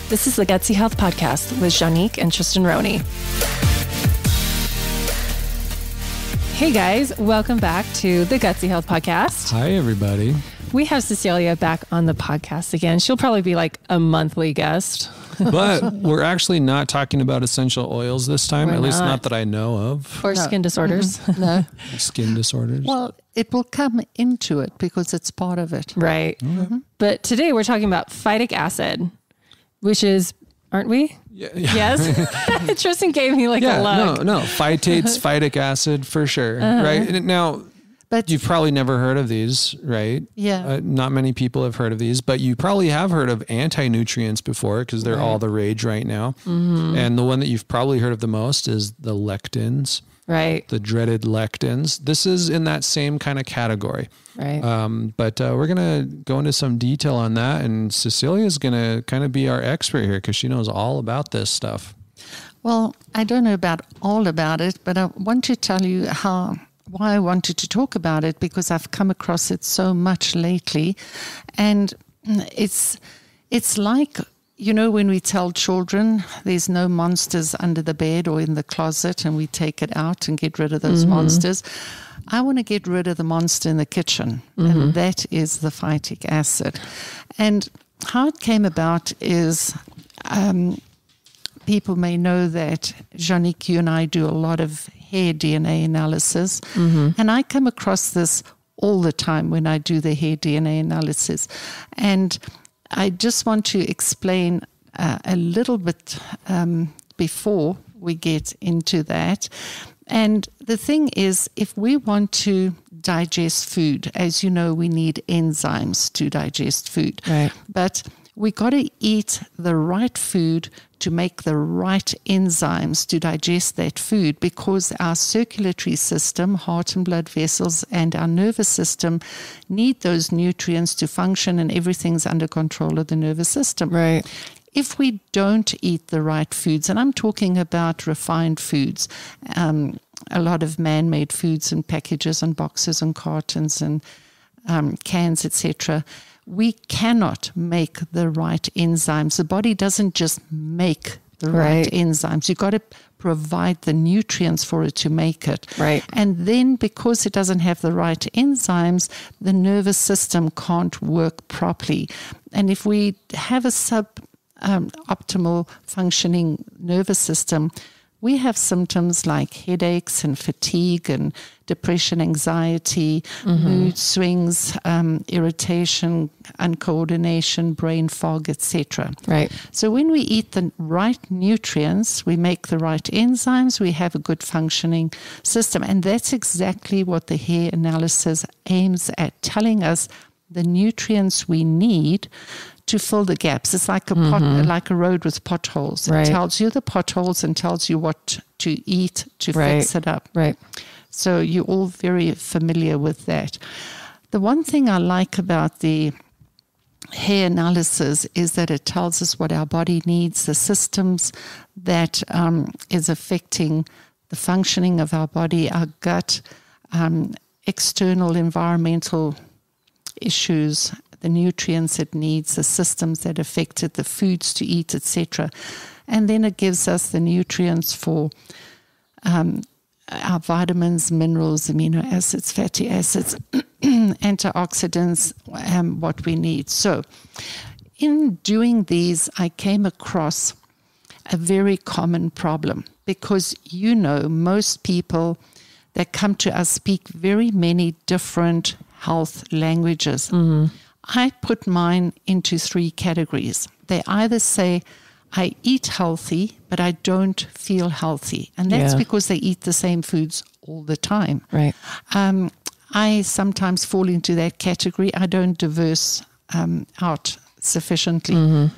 This is the Gutsy Health Podcast with Janique and Tristan Roney. Hey guys, welcome back to the Gutsy Health Podcast. Hi, everybody. We have Cecilia back on the podcast again. She'll probably be like a monthly guest. But we're actually not talking about essential oils this time, at least not that I know of. Or skin disorders. No. Skin disorders. Well, it will come into it because it's part of it. Right. Mm-hmm. But today we're talking about phytic acid, which is, aren't we? Yeah. Yes. Tristan gave me like a look. No. Phytates, phytic acid for sure. Right. And now, But you've probably never heard of these, right? Yeah. Not many people have heard of these, but you probably have heard of anti-nutrients before because they're all the rage right now. Mm-hmm. And the one that you've probably heard of the most is the lectins. Right. The dreaded lectins. This is in that same kind of category. Right. But we're going to go into some detail on that. And Cecilia is going to kind of be our expert here because she knows all about this stuff. Well, I don't know all about it, but I want to tell you why I wanted to talk about it, because I've come across it so much lately. And it's like, you know, when we tell children there's no monsters under the bed or in the closet and we take it out and get rid of those monsters. I want to get rid of the monster in the kitchen, and that is the phytic acid. And how it came about is people may know that, Janique, you and I do a lot of hair DNA analysis, and I come across this all the time when I do the hair DNA analysis. And I just want to explain a little bit before we get into that. And the thing is, if we want to digest food, as you know, we need enzymes to digest food. Right. But we got to eat the right food to make the right enzymes to digest that food, because our circulatory system, heart and blood vessels, and our nervous system need those nutrients to function, and everything's under control of the nervous system. Right. If we don't eat the right foods, and I'm talking about refined foods, a lot of man-made foods and packages and boxes and cartons and cans, etc., we cannot make the right enzymes. The body doesn't just make the right enzymes. You've got to provide the nutrients for it to make it. Right. And then because it doesn't have the right enzymes, the nervous system can't work properly. And if we have a optimal functioning nervous system, we have symptoms like headaches and fatigue and depression, anxiety, mood swings, irritation, uncoordination, brain fog, etc. Right. So when we eat the right nutrients, we make the right enzymes, we have a good functioning system. And that's exactly what the hair analysis aims at, telling us the nutrients we need to fill the gaps. It's like like a road with potholes. It tells you the potholes and tells you what to eat to fix it up. Right. So you're all very familiar with that. The one thing I like about the hair analysis is that it tells us what our body needs, the systems that is affecting the functioning of our body, our gut, external environmental issues, the nutrients it needs, the systems that affect it, the foods to eat, etc. And then it gives us the nutrients for our vitamins, minerals, amino acids, fatty acids, antioxidants, what we need. So in doing these, I came across a very common problem, because, you know, most people that come to us speak very many different health languages. I put mine into 3 categories. They either say, I eat healthy, but I don't feel healthy. And that's because they eat the same foods all the time. Right. I sometimes fall into that category. I don't diverse out sufficiently.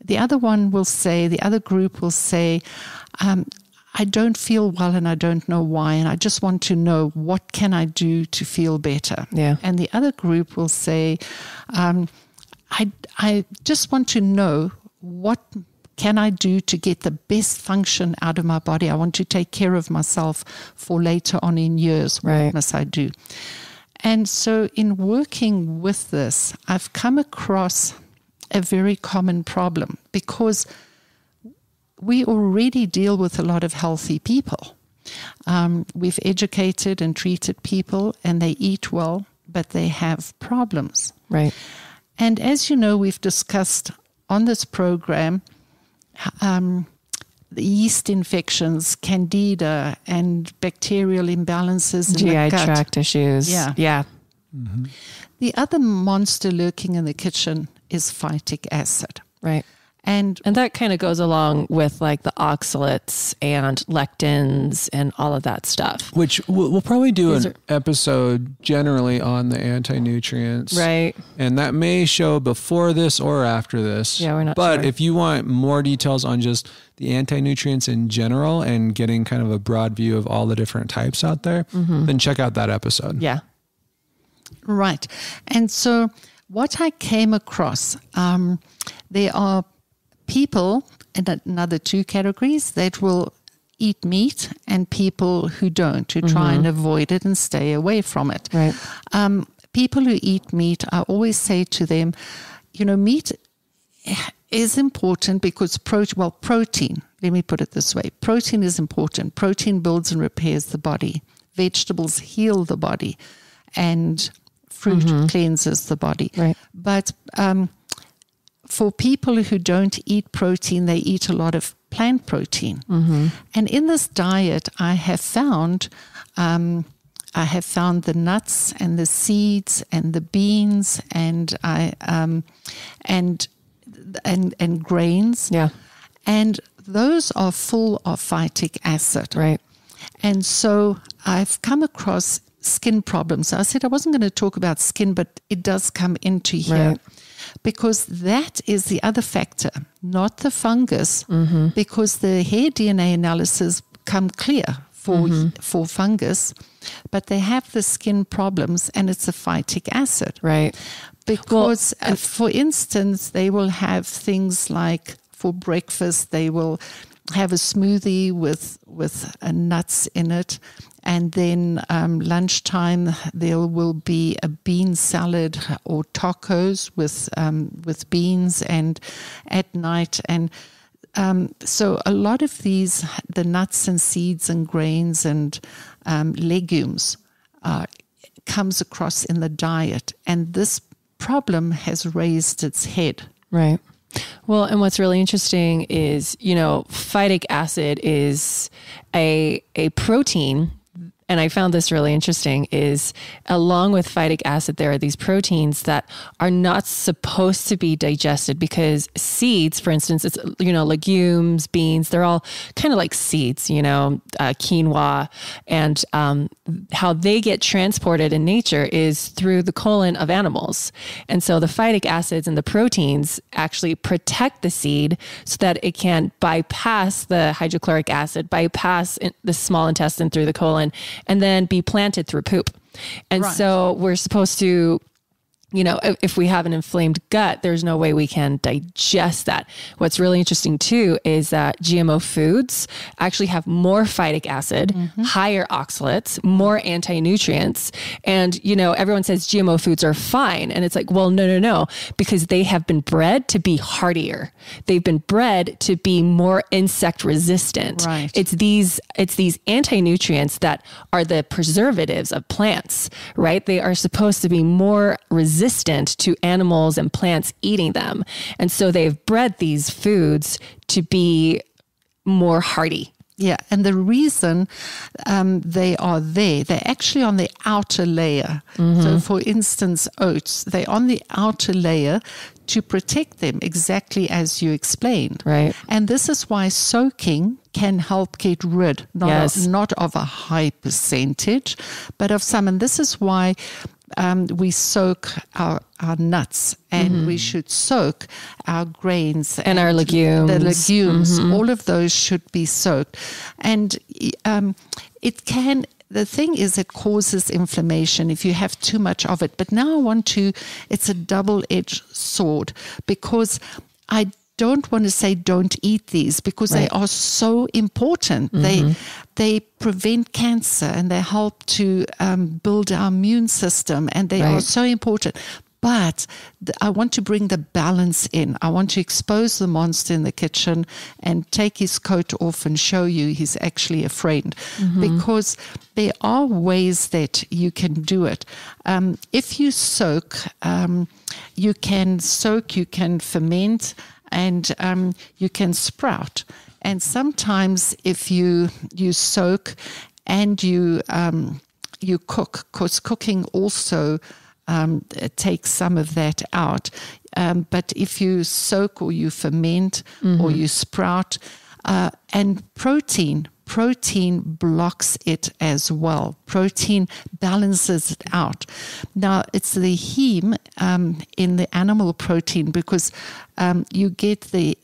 The other group will say, I don't feel well and I don't know why, and I just want to know, what can I do to feel better? Yeah. And the other group will say, I just want to know, what can I do to get the best function out of my body? I want to take care of myself for later on in years. What must I do? And so in working with this, I've come across a very common problem because we already deal with a lot of healthy people. We've educated and treated people and they eat well, but they have problems. Right. And as you know, we've discussed on this program the yeast infections, candida, and bacterial imbalances in the GI gut. tract issues. Yeah. Yeah. Mm-hmm. The other monster lurking in the kitchen is phytic acid. Right. And that kind of goes along with like the oxalates and lectins and all of that stuff. Which we'll probably do These an episode generally on the anti-nutrients. Right. And that may show before this or after this. Yeah, we're not But sure. if you want more details on just the anti-nutrients in general and getting kind of a broad view of all the different types out there, then check out that episode. Yeah. right. And so what I came across, there are people in another two categories that will eat meat and people who don't, who try and avoid it and stay away from it. Right. People who eat meat, I always say to them, meat is important because protein, let me put it this way. Protein is important. Protein builds and repairs the body. Vegetables heal the body and fruit cleanses the body. Right. But for people who don't eat protein, they eat a lot of plant protein. And in this diet, I have found the nuts and the seeds and the beans and grains. Yeah. And those are full of phytic acid. Right. And so I've come across skin problems. I said I wasn't going to talk about skin, but it does come into here. Right. Because that is the other factor, not the fungus, because the hair DNA analysis come clear for fungus, but they have the skin problems and it's a phytic acid. Right. Because, for instance, they will have things like for breakfast, they will have a smoothie with nuts in it. And then lunchtime, there will be a bean salad or tacos with beans, and at night. And so a lot of these, the nuts and seeds and grains and legumes comes across in the diet. And this problem has raised its head. Right. Well, and what's really interesting is, phytic acid is a protein. And I found this really interesting is along with phytic acid, there are these proteins that are not supposed to be digested because seeds, for instance, it's, legumes, beans, they're all kind of like seeds, quinoa, and how they get transported in nature is through the colon of animals. And so the phytic acids and the proteins actually protect the seed so that it can bypass the hydrochloric acid, bypass the small intestine through the colon, and then be planted through poop. And so we're supposed to, if we have an inflamed gut, there's no way we can digest that. What's really interesting too is that GMO foods actually have more phytic acid, higher oxalates, more anti-nutrients. And, everyone says GMO foods are fine. And it's like, well, no, because they have been bred to be hardier. They've been bred to be more insect resistant. Right. It's these anti-nutrients that are the preservatives of plants, right? They are supposed to be more resistant to animals and plants eating them. And so they've bred these foods to be more hardy. Yeah, and the reason they are there, they're actually on the outer layer. So for instance, oats, they're on the outer layer to protect them exactly as you explained. Right. And this is why soaking can help get rid, not of a high percentage, but of some. And this is why we soak our nuts, and we should soak our grains and our legumes. The legumes, all of those should be soaked. And the thing is, it causes inflammation if you have too much of it. But now it's a double-edged sword, because I don't want to say don't eat these, because they are so important. They prevent cancer and they help to build our immune system, and they are so important. But I want to bring the balance in. I want to expose the monster in the kitchen and take his coat off and show you he's actually a friend. Because there are ways that you can do it. If you soak, you can ferment, and you can sprout. And sometimes if you soak and you cook, because cooking also takes some of that out. But if you soak or you ferment or you sprout, and protein blocks it as well. Protein balances it out. Now, it's the heme in the animal protein, because you get the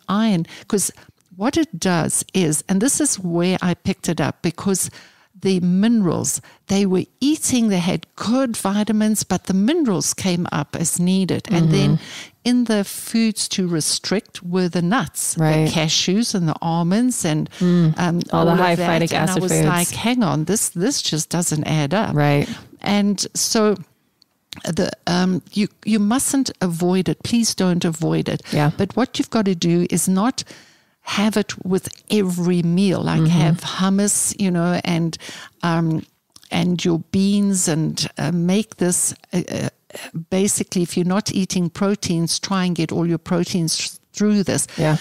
iron, because what it does is, and this is where I picked it up, because the minerals, they were eating, they had good vitamins, but the minerals came up as needed. And then in the foods to restrict were the nuts, right. the cashews and the almonds and all the high phytic acid and I was foods. like, hang on, this just doesn't add up. Right. And so you mustn't avoid it. Please don't avoid it. Yeah. But what you've got to do is not have it with every meal, like have hummus, and your beans, and make this basically, if you're not eating proteins, try and get all your proteins through this. Yeah.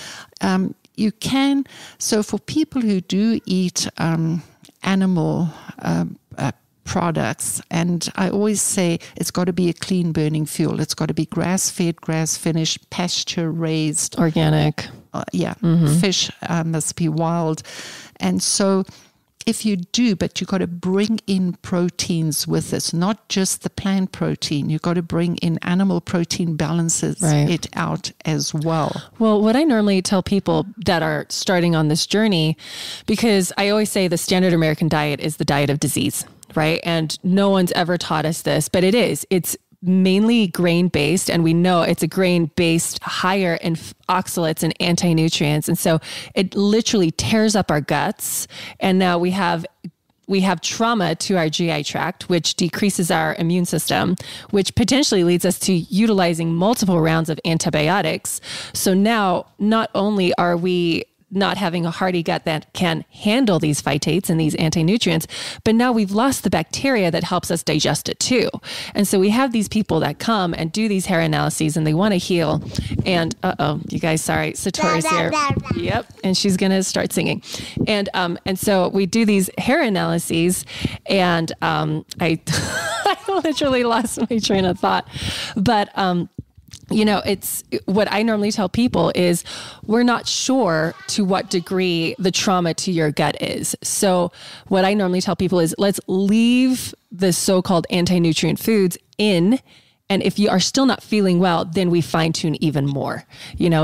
You can, so for people who do eat animal products, and I always say it's got to be a clean burning fuel. It's got to be grass-fed, grass-finished, pasture-raised. Organic. Fish must be wild. And so if you do, but you've got to bring in proteins with this, not just the plant protein. You've got to bring in animal protein, balances it out as well. Well, what I normally tell people that are starting on this journey, because I always say the standard American diet is the diet of disease, right? And no one's ever taught us this, but it is. It's mainly grain-based, and we know it's a grain-based higher in oxalates and anti-nutrients. And so it literally tears up our guts. And now we have trauma to our GI tract, which decreases our immune system, which potentially leads us to utilizing multiple rounds of antibiotics. So now not only are we not having a hearty gut that can handle these phytates and these anti-nutrients, but now we've lost the bacteria that helps us digest it too. And so we have these people that come and do these hair analyses and they want to heal. And you guys, sorry, Satori's here. Yep. And she's going to start singing. And so we do these hair analyses, and I literally lost my train of thought, but, it's what I normally tell people is we're not sure to what degree the trauma to your gut is. So what I normally tell people is let's leave the so-called anti-nutrient foods in. And if you are still not feeling well, then we fine tune even more,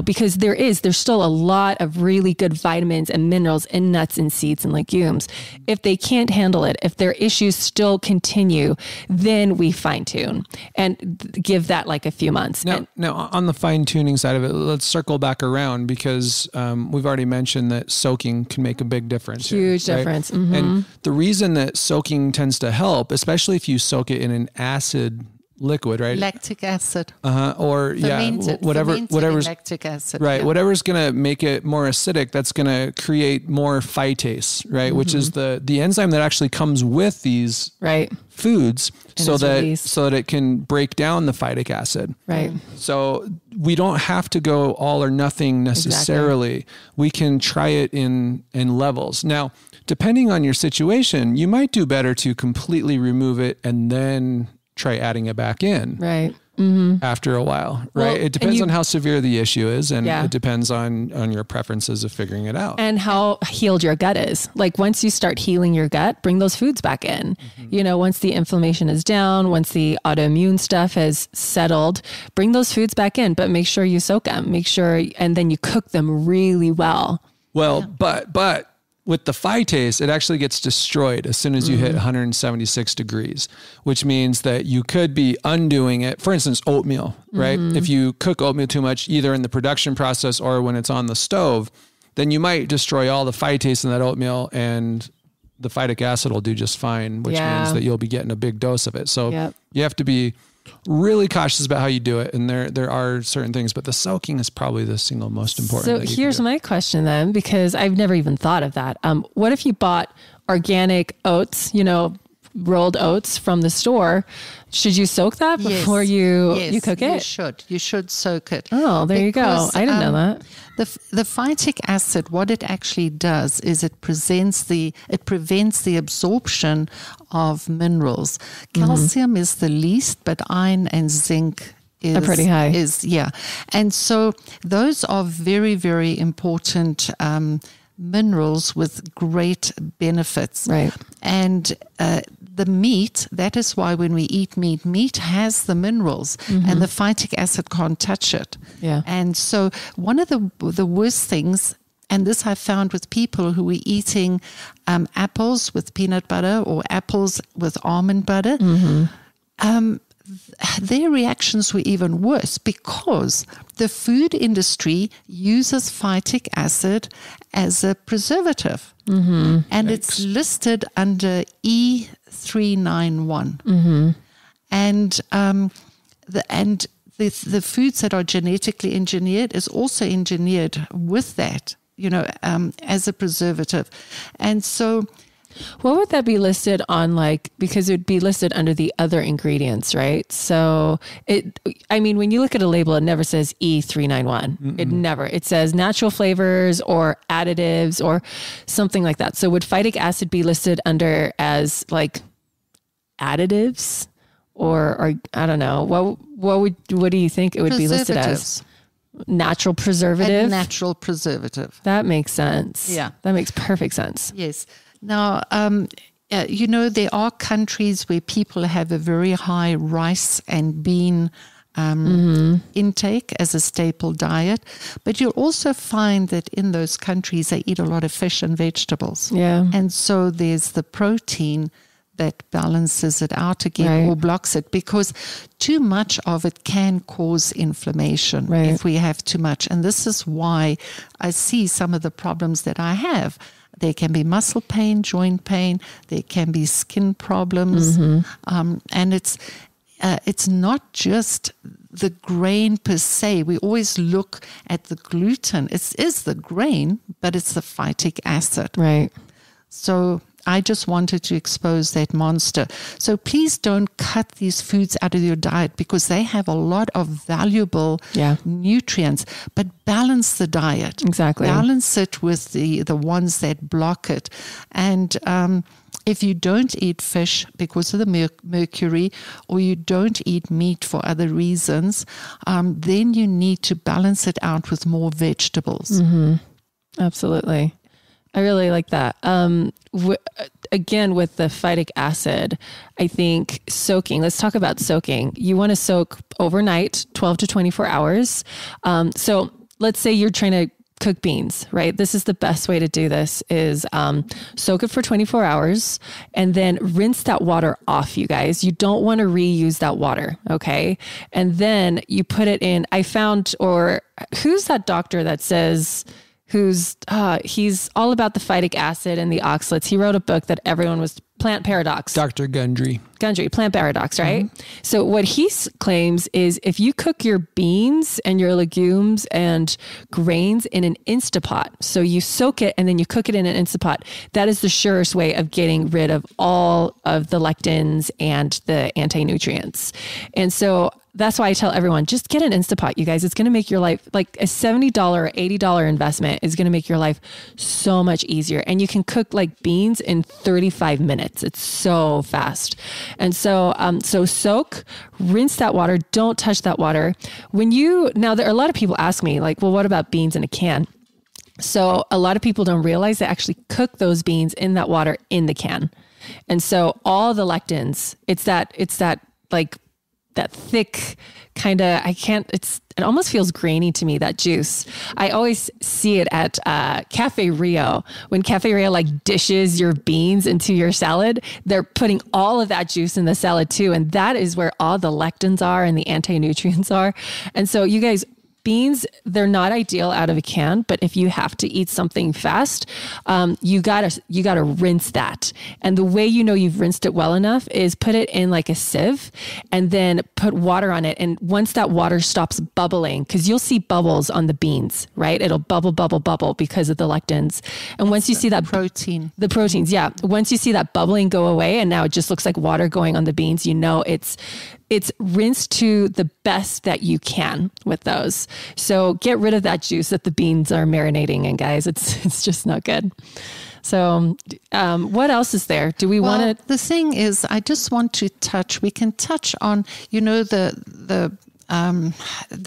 because there's still a lot of really good vitamins and minerals in nuts and seeds and legumes. If they can't handle it, if their issues still continue, then we fine tune and give that like a few months. Now on the fine tuning side of it, let's circle back around, because we've already mentioned that soaking can make a big difference. Huge difference. Mm-hmm. And the reason that soaking tends to help, especially if you soak it in an acid liquid, right? Lactic acid. Or whatever's lactic acid. Right. Yeah. Whatever's going to make it more acidic, that's going to create more phytase, right? Mm-hmm. Which is the enzyme that actually comes with these foods, so that it can break down the phytic acid. Right. So we don't have to go all or nothing necessarily. Exactly. We can try it in levels. Now, depending on your situation, you might do better to completely remove it and then try adding it back in after a while, right? Well, it depends on how severe the issue is, and it depends on your preferences of figuring it out. And how healed your gut is. Like once you start healing your gut, bring those foods back in. Mm-hmm. Once the inflammation is down, once the autoimmune stuff has settled, bring those foods back in, but make sure you soak them, and then you cook them really well. Well, but with the phytase, it actually gets destroyed as soon as you hit 176 degrees, which means that you could be undoing it. For instance, oatmeal, right? Mm-hmm. If you cook oatmeal too much, either in the production process or when it's on the stove, then you might destroy all the phytase in that oatmeal and the phytic acid will do just fine, which means that you'll be getting a big dose of it. So you have to be really cautious about how you do it. And there are certain things, but the soaking is probably the single most important. So here's my question then, because I've never even thought of that. What if you bought organic oats, rolled oats from the store? Should you soak that before you cook it? You should soak it. Oh, there you go. I didn't know that. The phytic acid, what it actually does is it prevents the absorption of minerals. Calcium is the least, but iron and zinc are pretty high. And so those are very, very important minerals with great benefits. Right. And the meat, that is why when we eat meat has the minerals and the phytic acid can't touch it. Yeah. And so one of the worst things, and this I found with people who were eating apples with peanut butter or apples with almond butter, their reactions were even worse because the food industry uses phytic acid as a preservative. And it's listed under E391. And the foods that are genetically engineered is also engineered with that, as a preservative. And so what would that be listed on, because it would be listed under the other ingredients, right? So when you look at a label, it never says E391. It says natural flavors or additives or something like that. So would phytic acid be listed under as additives or I don't know, what do you think it would be listed as? Natural preservative? A natural preservative. That makes sense. Yeah. That makes perfect sense. Yes. Now, there are countries where people have a very high rice and bean intake as a staple diet, but you'll also find that in those countries they eat a lot of fish and vegetables. Yeah. And so there's the protein that balances it out again or blocks it, because too much of it can cause inflammation if we have too much. And this is why I see some of the problems that I have. There can be muscle pain, joint pain. There can be skin problems. And it's not just the grain per se. We always look at the gluten. It is the grain, but it's the phytic acid. Right. So I just wanted to expose that monster. So please don't cut these foods out of your diet because they have a lot of valuable nutrients, but balance the diet. Exactly. Balance it with the ones that block it. And if you don't eat fish because of the mercury, or you don't eat meat for other reasons, then you need to balance it out with more vegetables. Absolutely. I really like that. Again, with the phytic acid, I think soaking, let's talk about soaking. You want to soak overnight, 12 to 24 hours. So let's say you're trying to cook beans, right? This is the best way to do this is soak it for 24 hours and then rinse that water off, you guys. You don't want to reuse that water, okay? And then you put it in, who's that doctor that says... he's all about the phytic acid and the oxalates. He wrote a book that everyone was Plant Paradox. Dr. Gundry, Plant Paradox, right? So what he claims is if you cook your beans and your legumes and grains in an Instapot, so you soak it and then you cook it in an Instapot, that is the surest way of getting rid of all of the lectins and the anti-nutrients. And so that's why I tell everyone, just get an Instapot, you guys. It's going to make your life, like a $70 or $80 investment is going to make your life so much easier. And you can cook like beans in 35 minutes. It's so fast. And so, soak, rinse that water. Don't touch that water. Now there are a lot of people ask me like, well, what about beans in a can? So a lot of people don't realize they actually cook those beans in that water in the can. And so all the lectins, it's that like that thick kind of, it almost feels grainy to me, that juice. I always see it at Cafe Rio. When Cafe Rio like dishes your beans into your salad, they're putting all of that juice in the salad too. And that is where all the lectins are and the anti-nutrients are. And so you guys, beans, they're not ideal out of a can, but if you have to eat something fast, you gotta rinse that. And the way you know you've rinsed it well enough is put it in like a sieve and then put water on it. And once that water stops bubbling, because you'll see bubbles on the beans, right? It'll bubble, bubble, bubble because of the lectins. And once you see that protein, the proteins, yeah. Once you see that bubbling go away and now it just looks like water going on the beans, you know it's rinsed to the best that you can with those. So get rid of that juice that the beans are marinating in, guys. It's just not good. So what else is there? Do we want to? The thing is, I just want to we can touch on, the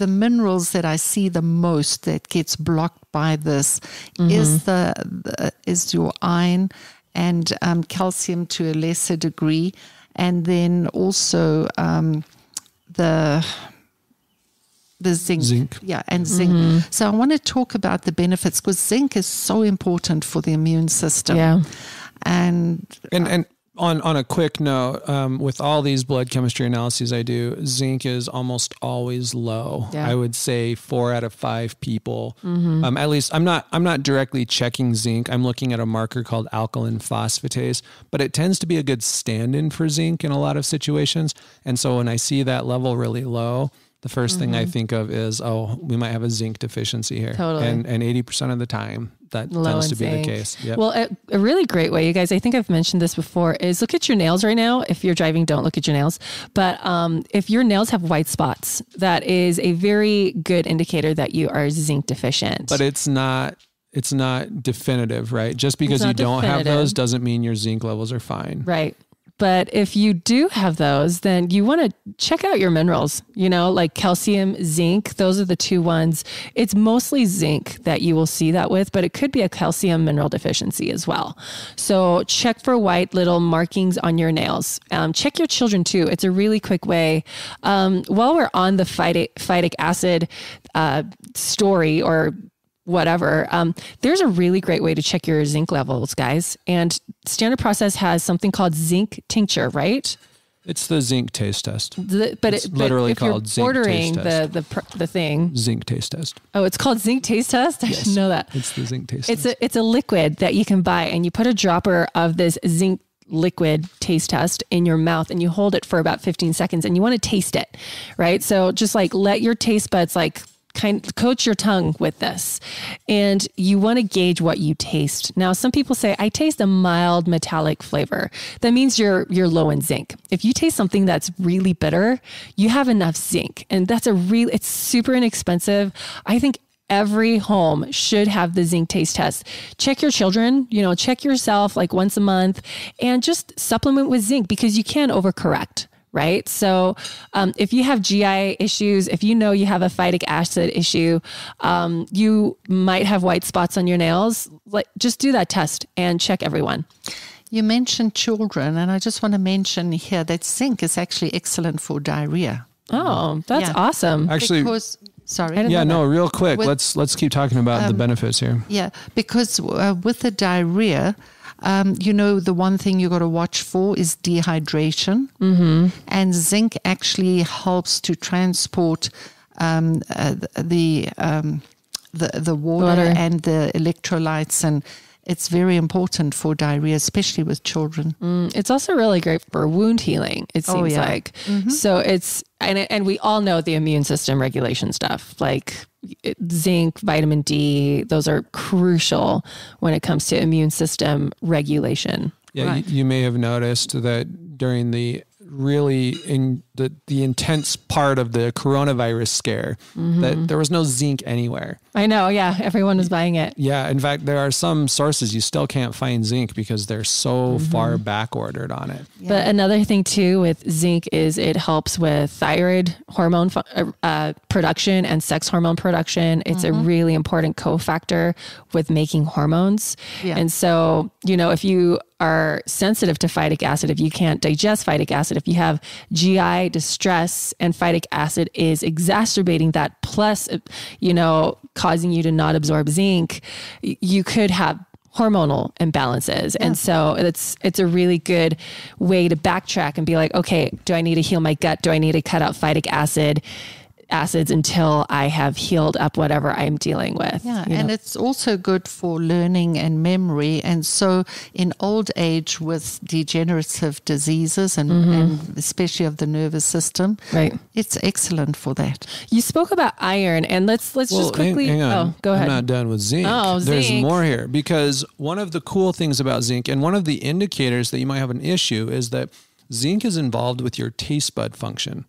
minerals that I see the most that gets blocked by this is your iron and calcium to a lesser degree. And then also the zinc. Yeah, and zinc. So I want to talk about the benefits because zinc is so important for the immune system. Yeah. And on a quick note, with all these blood chemistry analyses I do, zinc is almost always low. Yeah. I would say 4 out of 5 people. At least I'm not directly checking zinc. I'm looking at a marker called alkaline phosphatase, but it tends to be a good stand-in for zinc in a lot of situations. And so when I see that level really low, the first thing I think of is, we might have a zinc deficiency here. Totally. And 80% of the time, that tends to be the case. Yep. Well, a really great way, you guys, I think I've mentioned this before, is look at your nails right now. If you're driving, don't look at your nails. But if your nails have white spots, that is a very good indicator that you are zinc deficient. But it's not definitive, right? Just because you don't have those doesn't mean your zinc levels are fine. Right. But if you do have those, then you want to check out your minerals, like calcium, zinc. Those are the 2 ones. It's mostly zinc that you will see that with, but it could be a calcium mineral deficiency as well. So check for white little markings on your nails. Check your children too. It's a really quick way. While we're on the phytic acid story or whatever, there's a really great way to check your zinc levels, guys. And Standard Process has something called zinc tincture, right? It's the zinc taste test. It's literally called zinc taste test. the thing. Zinc taste test. Oh, it's called zinc taste test? I didn't know that. It's the zinc taste test. It's a liquid that you can buy, and you put a dropper of this zinc liquid taste test in your mouth and you hold it for about 15 seconds and you want to taste it, right? So just like let your taste buds coach your tongue with this, and you want to gauge what you taste. Now, some people say, I taste a mild metallic flavor. That means you're low in zinc. If you taste something that's really bitter, you have enough zinc, and it's super inexpensive. I think every home should have the zinc taste test. Check your children, check yourself like once a month, and just supplement with zinc because you can overcorrect. Right. So if you have GI issues, if you have a phytic acid issue, you might have white spots on your nails, just do that test and check everyone. You mentioned children, and I just want to mention here that zinc is actually excellent for diarrhea. Oh, that's awesome. Actually, real quick. Let's keep talking about the benefits here. Yeah, because with the diarrhea, the one thing you got to watch for is dehydration, and zinc actually helps to transport the water and the electrolytes, and it's very important for diarrhea, especially with children. It's also really great for wound healing, it seems like. So it's, and we all know the immune system regulation stuff, like zinc, vitamin D, those are crucial when it comes to immune system regulation. Yeah, right. You may have noticed that during the intense part of the coronavirus scare, that there was no zinc anywhere. I know. Yeah. Everyone was buying it. Yeah. In fact, there are some sources you still can't find zinc because they're so far back ordered on it. Yeah. But another thing too with zinc is it helps with thyroid hormone production and sex hormone production. It's a really important cofactor with making hormones. Yeah. And so, if you are sensitive to phytic acid, if you can't digest phytic acid, if you have GI distress and phytic acid is exacerbating that, plus, causing you to not absorb zinc, you could have hormonal imbalances. Yeah. And so it's a really good way to backtrack and be like, okay, do I need to heal my gut? Do I need to cut out phytic acid? acids until I have healed up whatever I'm dealing with. Yeah, and it's also good for learning and memory. And so in old age with degenerative diseases and especially of the nervous system, right, it's excellent for that. You spoke about iron, and let's just quickly. Hang on. Oh, go ahead. I'm not done with zinc. Oh, There's zinc. more here, because one of the cool things about zinc, and one of the indicators that you might have an issue, is that zinc is involved with your taste bud function,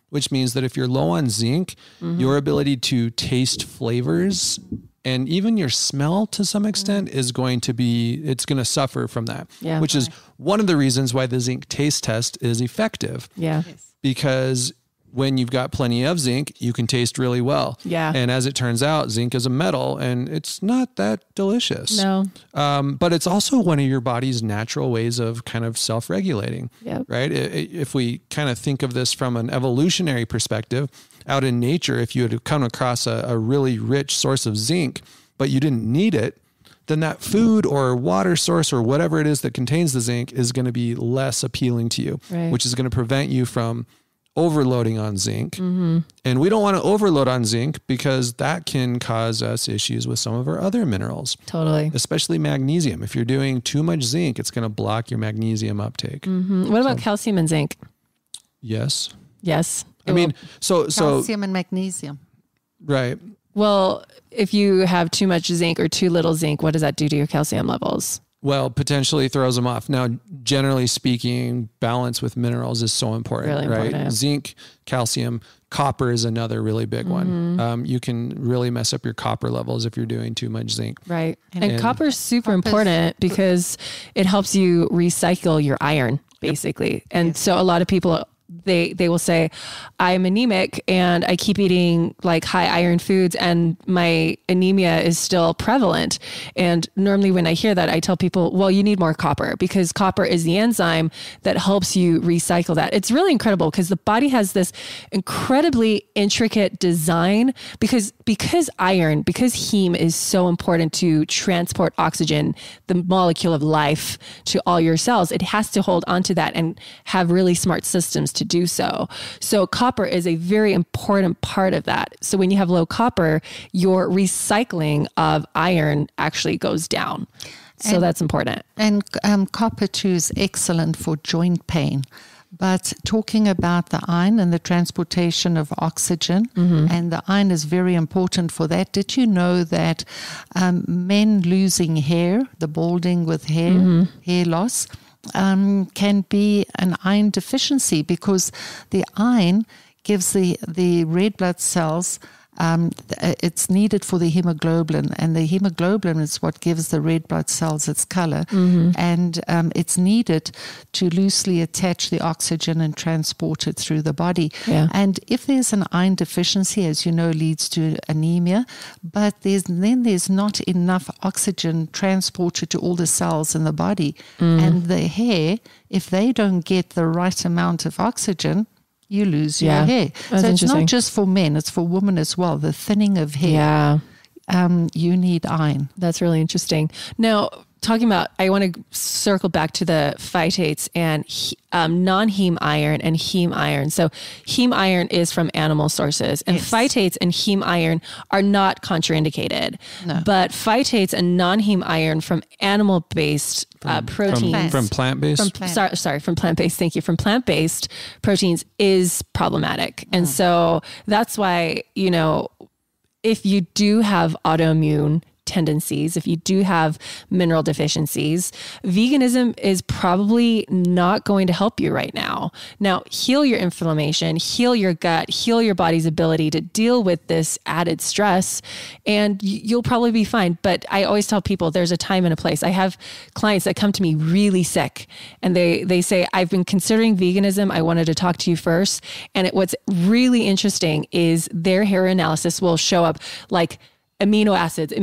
which means that if you're low on zinc, your ability to taste flavors and even your smell to some extent is going to suffer from that, which is one of the reasons why the zinc taste test is effective. Yeah. Because when you've got plenty of zinc, you can taste really well. Yeah. And as it turns out, zinc is a metal and it's not that delicious. No. But it's also one of your body's natural ways of kind of self-regulating, Yep. right? If we kind of think of this from an evolutionary perspective, out in nature, if you had come across a really rich source of zinc, but you didn't need it, then that food or water source or whatever it is that contains the zinc is going to be less appealing to you, Right. which is going to prevent you from overloading on zinc. And we don't want to overload on zinc because that can cause us issues with some of our other minerals, Totally. especially magnesium. If you're doing too much zinc, it's going to block your magnesium uptake. What about calcium and zinc? Yes. Yes. I mean, so Calcium and magnesium. right. Well, if you have too much zinc or too little zinc, what does that do to your calcium levels? Well, potentially throws them off. Now, generally speaking, balance with minerals is so important, Really right? important. Zinc, calcium, copper is another really big one. You can really mess up your copper levels if you're doing too much zinc. Right. And copper is super important because it helps you recycle your iron, basically. And so a lot of people, they will say, I'm anemic and I keep eating like high iron foods and my anemia is still prevalent. And normally when I hear that, I tell people, well, you need more copper because copper is the enzyme that helps you recycle that. It's really incredible because the body has this incredibly intricate design because iron, because heme is so important to transport oxygen, the molecule of life, to all your cells. It has to hold onto that and have really smart systems to do so. So copper is a very important part of that. So when you have low copper, your recycling of iron actually goes down. So that's important. And copper too is excellent for joint pain. But talking about the iron and the transportation of oxygen, and the iron is very important for that. Did you know that men losing hair, the balding with hair, hair loss, can be an iron deficiency because the iron gives the red blood cells, it's needed for the hemoglobin, and the hemoglobin is what gives the red blood cells its color, and it's needed to loosely attach the oxygen and transport it through the body. Yeah. And if there's an iron deficiency, as you know, leads to anemia, but there's not enough oxygen transported to all the cells in the body, and the hair, if they don't get the right amount of oxygen, you lose your hair. So it's not just for men, it's for women as well. The thinning of hair. Yeah. You need iron. That's really interesting. Now, talking about, I want to circle back to the phytates and non-heme iron and heme iron. So heme iron is from animal sources, and phytates and heme iron are not contraindicated. No. But phytates and non-heme iron from animal-based proteins. From plant-based? From plant-based. Thank you. From plant-based proteins is problematic. And so that's why, if you do have autoimmune tendencies, if you do have mineral deficiencies, veganism is probably not going to help you right now. Now, heal your inflammation, heal your gut, heal your body's ability to deal with this added stress, and you'll probably be fine. But I always tell people there's a time and a place. I have clients that come to me really sick and they say, I've been considering veganism. I wanted to talk to you first. And what's really interesting is their hair analysis will show up like amino acids,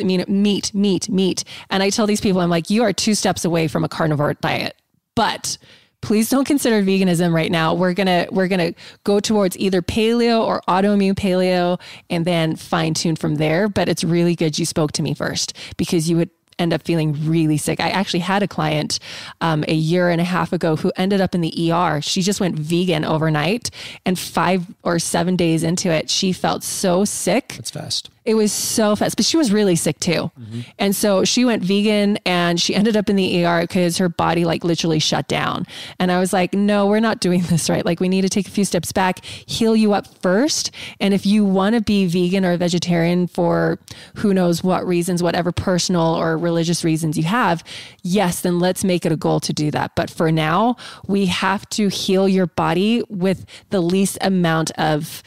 meat. And I tell these people, I'm like, you are 2 steps away from a carnivore diet, but please don't consider veganism right now. We're going to go towards either paleo or autoimmune paleo and then fine tune from there. But it's really good you spoke to me first because you would end up feeling really sick. I actually had a client a year and a half ago who ended up in the ER. She just went vegan overnight, and 5 or 7 days into it, she felt so sick. That's fast. It was so fast, but she was really sick too. Mm-hmm. And so she went vegan and she ended up in the ER because her body like literally shut down. And I was like, no, we're not doing this right. Like we need to take a few steps back, heal you up first. And if you want to be vegan or vegetarian for who knows what reasons, whatever personal or religious reasons you have, yes, then let's make it a goal to do that. But for now, we have to heal your body with the least amount of,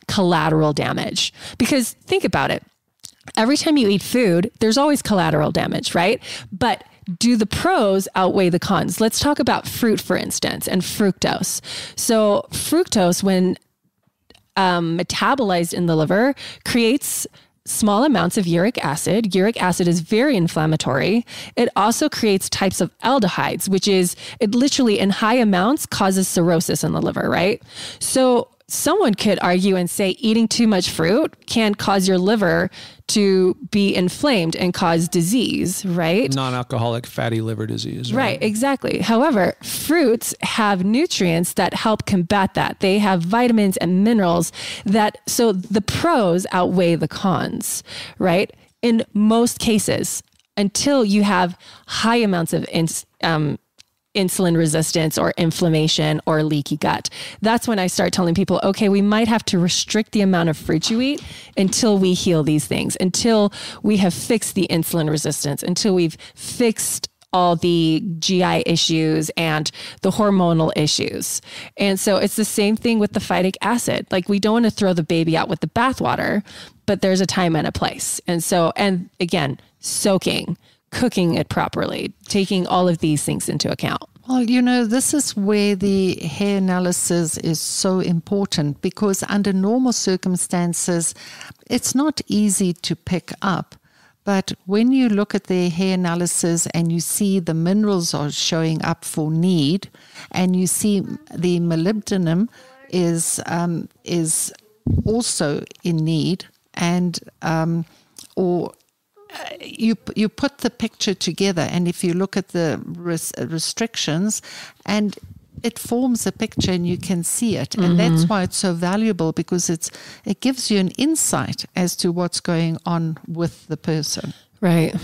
collateral damage. Because think about it. Every time you eat food, there's always collateral damage, right? But do the pros outweigh the cons? Let's talk about fruit, for instance, and fructose. So fructose, when metabolized in the liver, creates small amounts of uric acid. Uric acid is very inflammatory. It also creates types of aldehydes, which is, it literally in high amounts causes cirrhosis in the liver, right? So someone could argue and say eating too much fruit can cause your liver to be inflamed and cause disease, right? Non-alcoholic fatty liver disease. Right, exactly. However, fruits have nutrients that help combat that. They have vitamins and minerals so the pros outweigh the cons, right? In most cases, until you have high amounts of insulin resistance or inflammation or leaky gut. That's when I start telling people, okay, we might have to restrict the amount of fruit you eat until we heal these things, until we have fixed the insulin resistance, until we've fixed all the GI issues and the hormonal issues. And so it's the same thing with the phytic acid. Like we don't want to throw the baby out with the bathwater, but there's a time and a place. And so, and again, soaking, cooking it properly, taking all of these things into account. Well, this is where the hair analysis is so important, because under normal circumstances, it's not easy to pick up. But when you look at their hair analysis and you see the minerals are showing up for need, and you see the molybdenum is also in need, and you put the picture together, and if you look at the restrictions, and it forms a picture and you can see it. And that's why it's so valuable, because it gives you an insight as to what's going on with the person. Right.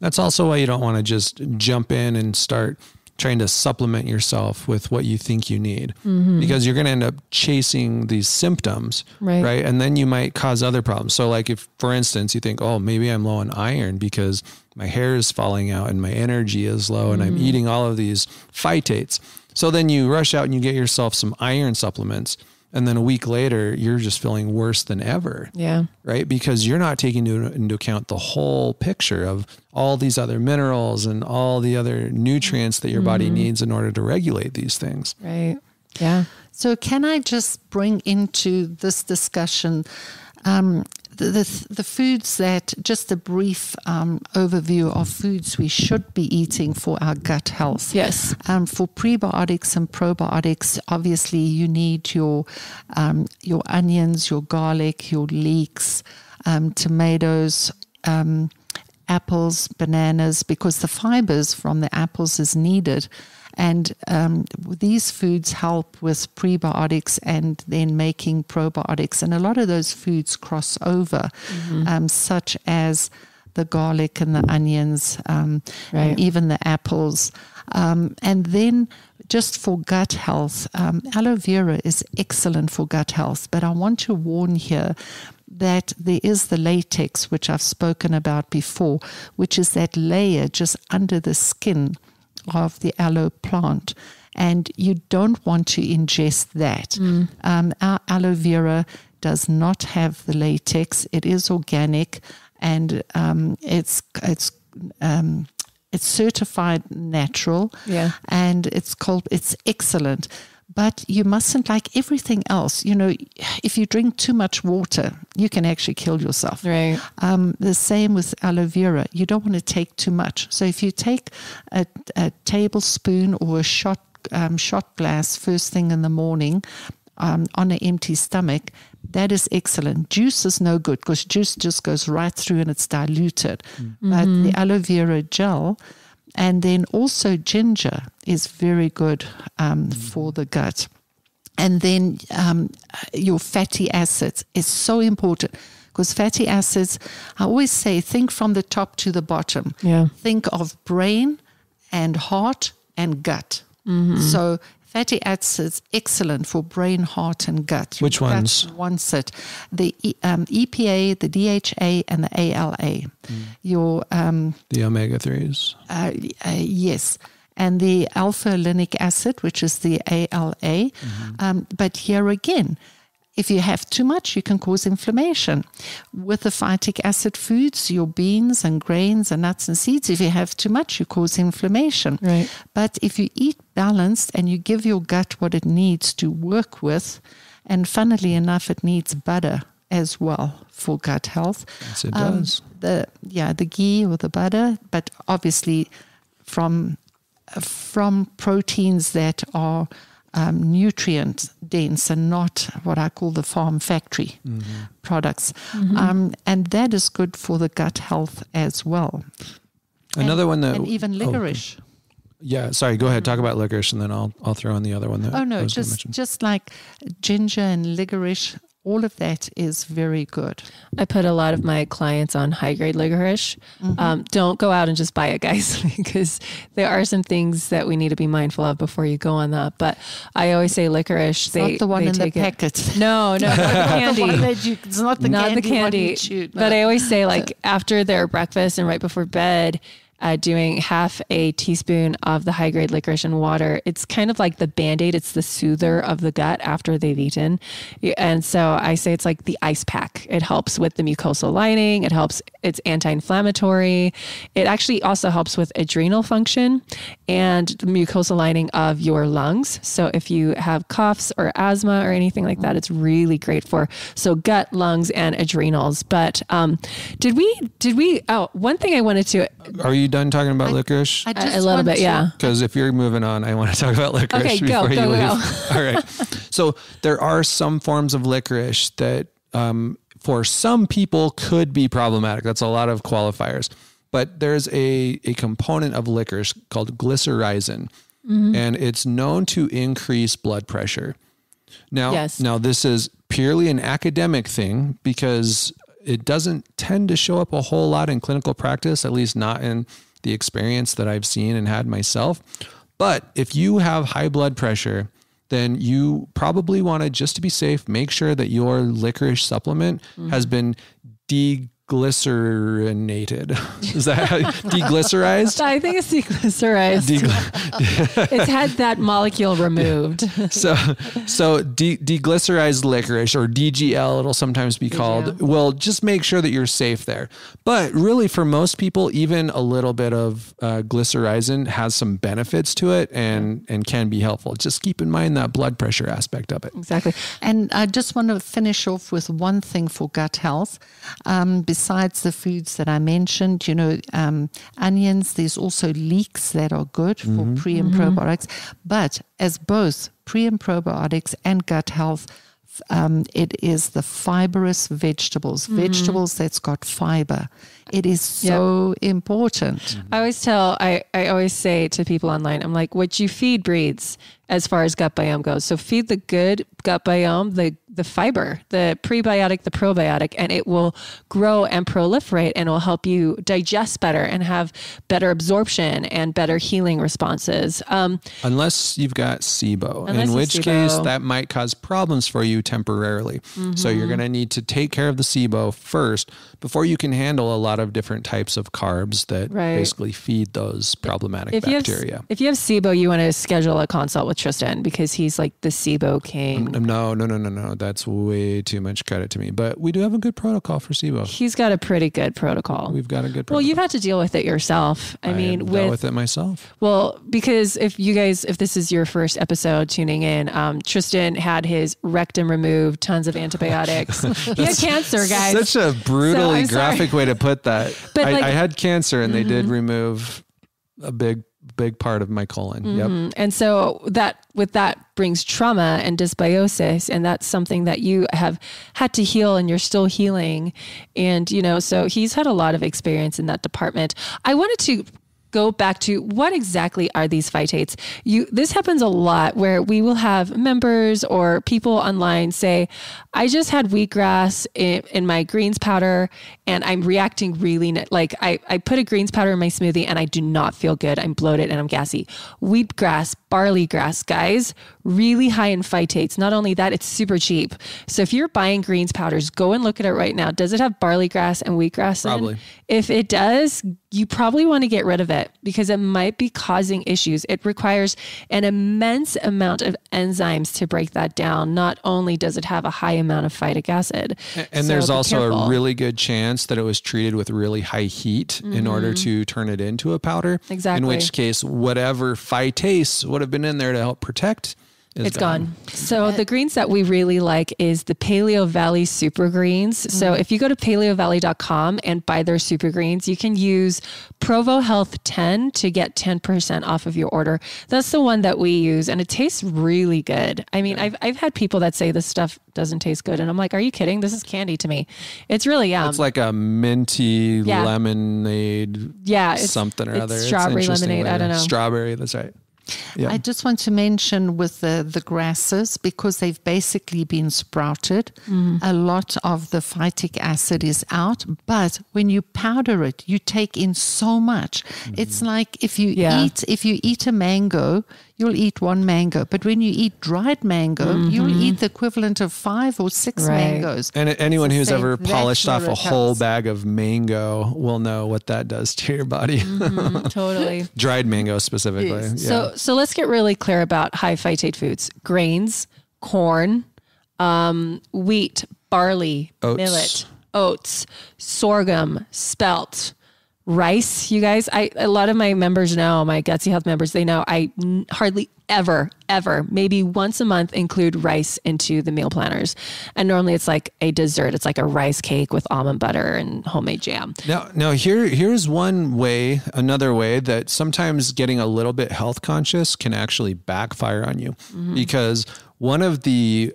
That's also why you don't want to just jump in and start trying to supplement yourself with what you think you need, because you're going to end up chasing these symptoms, right? And then you might cause other problems. So like if, for instance, you think, oh, maybe I'm low on iron because my hair is falling out and my energy is low and I'm eating all of these phytates. So then you rush out and you get yourself some iron supplements. And then a week later, you're just feeling worse than ever. Yeah. Right? Because you're not taking into account the whole picture of all these other minerals and all the other nutrients that your body needs in order to regulate these things. Right. Yeah. So can I just bring into this discussion the foods that, just a brief overview of foods we should be eating for our gut health. Yes. For prebiotics and probiotics, obviously you need your onions, your garlic, your leeks, tomatoes, apples, bananas, because the fibers from the apples is needed. And these foods help with prebiotics and then making probiotics. And a lot of those foods cross over, such as the garlic and the onions, and even the apples. And then just for gut health, aloe vera is excellent for gut health. But I want to warn here that there is the latex, which I've spoken about before, which is that layer just under the skin of the aloe plant, and you don't want to ingest that. Our aloe vera does not have the latex. It is organic, and it's certified natural, and it's excellent. But you mustn't, like everything else, if you drink too much water, you can actually kill yourself. Right. The same with aloe vera. You don't want to take too much. So if you take a tablespoon or a shot glass first thing in the morning on an empty stomach, That is excellent. Juice is no good because juice just goes right through and it's diluted. But the aloe vera gel, and then also ginger is very good for the gut. And then your fatty acids is so important because fatty acids, I always say, think from the top to the bottom. Yeah. Think of brain and heart and gut. So fatty acids, excellent for brain, heart, and gut. Which Your ones? gut wants it. The EPA, the DHA, and the ALA. Your The omega-3s. yes, and the alpha-linic acid, which is the ALA. But here again, if you have too much, you can cause inflammation. With the phytic acid foods, your beans and grains and nuts and seeds, if you have too much, you cause inflammation. Right. But if you eat balanced and you give your gut what it needs to work with, and funnily enough, it needs butter as well for gut health. Yes, it does. The ghee or the butter, but obviously from proteins that are nutrient dense and not what I call the farm factory products. And that is good for the gut health as well. Another one that... And even licorice. Yeah, sorry, go ahead. Talk about licorice and then I'll throw in the other one. That Oh, no, I was gonna mention. just like ginger and licorice, all of that is very good. I put a lot of my clients on high grade licorice. Don't go out and just buy it, guys, because there are some things that we need to be mindful of before you go on that. But I always say licorice. Not the one in the packet. No, not the candy. It's not the Not the candy. one candy. you chew, no. But I always say, like, after their breakfast and right before bed, doing half a teaspoon of the high grade licorice in water. It's kind of like the Band-Aid. It's the soother of the gut after they've eaten. And so I say it's like the ice pack. It helps with the mucosal lining. It's anti-inflammatory. It actually also helps with adrenal function and the mucosal lining of your lungs. So if you have coughs or asthma or anything like that, it's really great for so gut, lungs, and adrenals. But did we, one thing I wanted to, Are you done talking about licorice? I just a little want bit, to- yeah. Because if you're moving on, I want to talk about licorice Okay, before go, you go, leave. go. All right. So there are some forms of licorice that for some people could be problematic. That's a lot of qualifiers. But there's a component of licorice called glycyrrhizin, and it's known to increase blood pressure. Now, Yes. now this is purely an academic thing because it doesn't tend to show up a whole lot in clinical practice, at least not in the experience that I've seen and had myself. But if you have high blood pressure, then you probably want to, just to be safe, make sure that your licorice supplement has been deglycerinated. Is that how deglycerized? I think it's deglycerized. It's had that molecule removed. So deglycerized licorice, or DGL, it'll sometimes be called, will just make sure that you're safe there. But really, for most people, even a little bit of glycyrrhizin has some benefits to it and can be helpful. Just keep in mind that blood pressure aspect of it. Exactly. And I just want to finish off with one thing for gut health. Besides the foods that I mentioned, onions, there's also leeks that are good for pre and probiotics. But as both pre and probiotics and gut health, it is the fibrous vegetables, vegetables that's got fiber. It is so important. I always say to people online, I'm like, what you feed breeds as far as gut biome goes. So feed the good gut biome, the fiber, the prebiotic, the probiotic, and it will grow and proliferate and will help you digest better and have better absorption and better healing responses. Unless you've got SIBO, Unless in it's which case SIBO. that might cause problems for you temporarily. So you're going to need to take care of the SIBO first before you can handle a lot of different types of carbs that Right. basically feed those problematic If bacteria. if you have SIBO, you want to schedule a consult with Tristan because he's like the SIBO king. No. That's way too much credit to me. But we do have a good protocol for SIBO. He's got a pretty good protocol. We've got a good protocol. Well, you've had to deal with it yourself. I mean, have dealt with it myself. Well, because if this is your first episode tuning in, Tristan had his rectum removed, tons of antibiotics. He had cancer, guys. Such a brutally I'm sorry. graphic way to put that. But I like- had cancer and they did remove a big big part of my colon. Yep. And so with that brings trauma and dysbiosis. And that's something that you have had to heal and you're still healing. And, so he's had a lot of experience in that department. I wanted to go back to what exactly are these phytates? This happens a lot where we will have members or people online say, I just had wheatgrass in my greens powder and I'm reacting really, like I put a greens powder in my smoothie and I do not feel good. I'm bloated and I'm gassy. Wheatgrass, barley grass, guys, really high in phytates. Not only that, it's super cheap. So if you're buying greens powders, go and look at it right now. Does it have barley grass and wheatgrass Probably. in? If it does, you probably want to get rid of it because it might be causing issues. It requires an immense amount of enzymes to break that down. Not only does it have a high amount of phytic acid. And there's also a really good chance that it was treated with really high heat in order to turn it into a powder. Exactly. In which case, whatever phytase would have been in there to help protect it's gone. So the greens that we really like is the Paleo Valley Super Greens. So if you go to paleovalley.com and buy their super greens, you can use Provo Health 10 to get 10% off of your order. That's the one that we use and it tastes really good. I mean, I've had people that say this stuff doesn't taste good and I'm like, are you kidding? This is candy to me. It's really yum. It's like a minty lemonade. Yeah. Something or other. Strawberry lemonade. I don't know. Strawberry. That's right. Yeah. I just want to mention with the grasses, because they've basically been sprouted, a lot of the phytic acid is out. But when you powder it, you take in so much. It's like if you eat a mango, you'll eat one mango. But when you eat dried mango, you'll eat the equivalent of 5 or 6 mangoes. And anyone who's ever polished off a whole bag of mango will know what that does to your body. Totally. Dried mango specifically. Yes. Yeah. So let's get really clear about high phytate foods: grains, corn, wheat, barley, millet, oats, sorghum, spelt, rice. You guys, a lot of my members know, my Gutsy Health members, they know I hardly ever, maybe once a month include rice into the meal planners. And normally it's like a dessert. It's like a rice cake with almond butter and homemade jam. Now here's another way that sometimes getting a little bit health conscious can actually backfire on you because one of the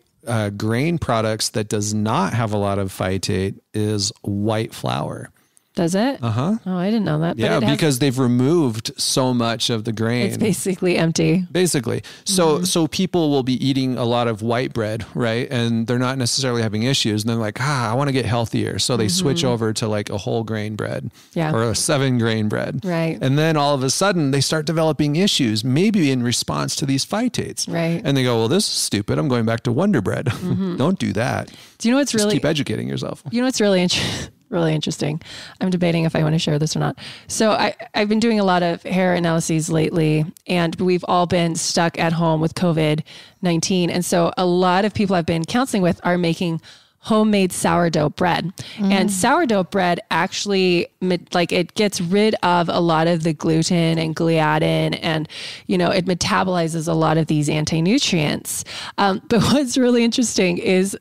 grain products that does not have a lot of phytate is white flour. Does it? Oh, I didn't know that. Yeah, because they've removed so much of the grain. It's basically empty. Basically. So people will be eating a lot of white bread, right? And they're not necessarily having issues. And they're like, I want to get healthier. So they switch over to like a whole grain bread or a 7 grain bread. Right. And then all of a sudden they start developing issues, maybe in response to these phytates. Right. And they go, well, this is stupid. I'm going back to Wonder Bread. Don't do that. Do you know what's Just keep educating yourself. You know what's really interesting? Really interesting. I'm debating if I want to share this or not. So I've been doing a lot of hair analyses lately, and we've all been stuck at home with COVID-19. And so a lot of people I've been counseling with are making homemade sourdough bread. And sourdough bread actually, like, it gets rid of a lot of the gluten and gliadin, and, it metabolizes a lot of these anti-nutrients. But what's really interesting is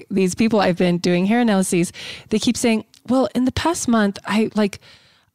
these people I've been doing hair analyses, they keep saying, well, in the past month, I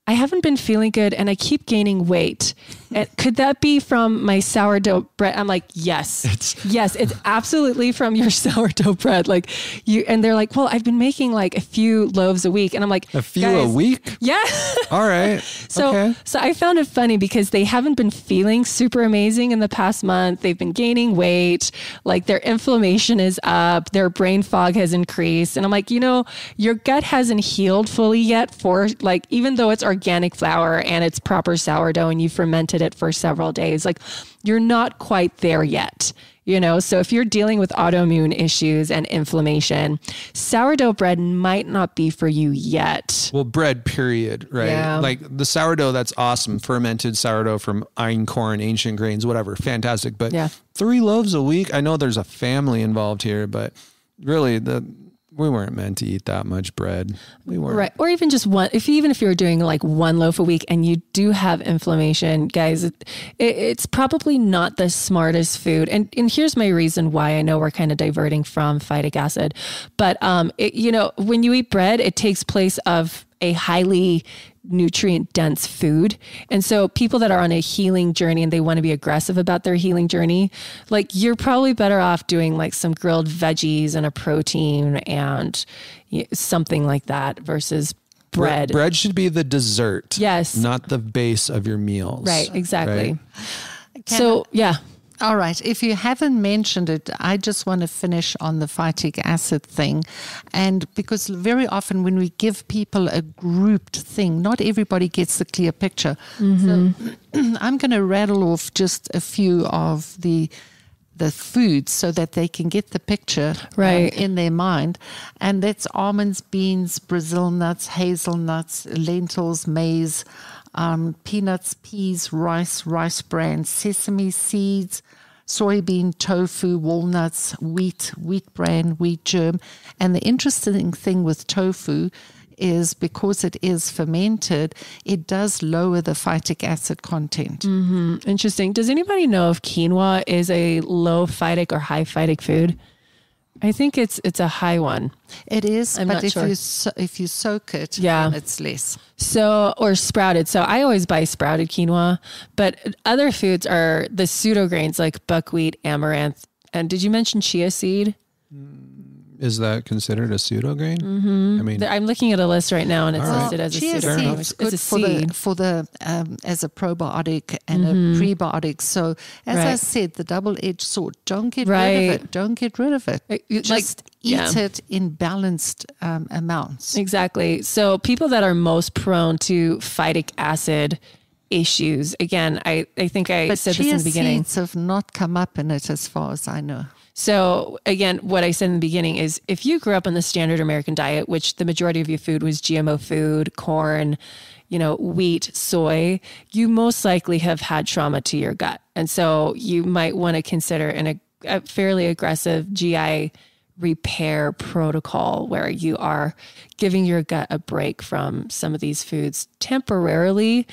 haven't been feeling good and I keep gaining weight. And could that be from my sourdough bread? I'm like, yes, it's absolutely from your sourdough bread. Like and they're like, well, I've been making like a few loaves a week. And I'm like, a few a week? Yeah. All right. So I found it funny because they haven't been feeling super amazing in the past month. They've been gaining weight. Like their inflammation is up. Their brain fog has increased. And I'm like, your gut hasn't healed fully yet for like, even though it's organic flour and it's proper sourdough and you fermented it for several days, like you're not quite there yet, So if you're dealing with autoimmune issues and inflammation, sourdough bread might not be for you yet. Well, bread, period, right? Yeah. Like the sourdough, that's awesome. Fermented sourdough from einkorn, ancient grains, whatever. Fantastic. But 3 loaves a week, I know there's a family involved here, but really we weren't meant to eat that much bread. We weren't. Right. Or even just one, if you're doing like 1 loaf a week and you do have inflammation, guys, it's probably not the smartest food. And here's my reason why. I know we're kind of diverting from phytic acid, but when you eat bread, it takes place of a highly nutrient dense food. And so people that are on a healing journey and they want to be aggressive about their healing journey, like you're probably better off doing like some grilled veggies and a protein and something like that versus bread. Bread should be the dessert. Yes. Not the base of your meals. Right. Exactly. Right? So, yeah. All right. If you haven't mentioned it, I just want to finish on the phytic acid thing. And because very often when we give people a grouped thing, not everybody gets the clear picture. So I'm going to rattle off just a few of the foods so that they can get the picture in their mind. And that's almonds, beans, Brazil nuts, hazelnuts, lentils, maize, peanuts, peas, rice bran, sesame seeds, soybean, tofu, walnuts, wheat bran, wheat germ. And the interesting thing with tofu is because it is fermented, it does lower the phytic acid content. Mm-hmm. Interesting. Does anybody know if quinoa is a low phytic or high phytic food? I think it's a high one. It is, I'm but not if sure. if you soak it, then it's less. So, or sprouted. So I always buy sprouted quinoa, but other foods are the pseudo grains like buckwheat, amaranth. And did you mention chia seed? Is that considered a pseudo grain? Mm-hmm. I mean, I'm looking at a list right now, and it's All right. listed as a Chia pseudo grain. seed is good It's a seed. for the as a probiotic and a prebiotic. So as I said, the double-edged sword. Don't get rid of it. Don't get rid of it. Just eat it in balanced amounts. Exactly. So people that are most prone to phytic acid issues, again, I think I said this in the beginning. Chia seeds have not come up in it as far as I know. So again, what I said in the beginning is if you grew up on the standard American diet, which the majority of your food was GMO food, corn, wheat, soy, you most likely have had trauma to your gut. And so you might want to consider a fairly aggressive GI repair protocol where you are giving your gut a break from some of these foods temporarily.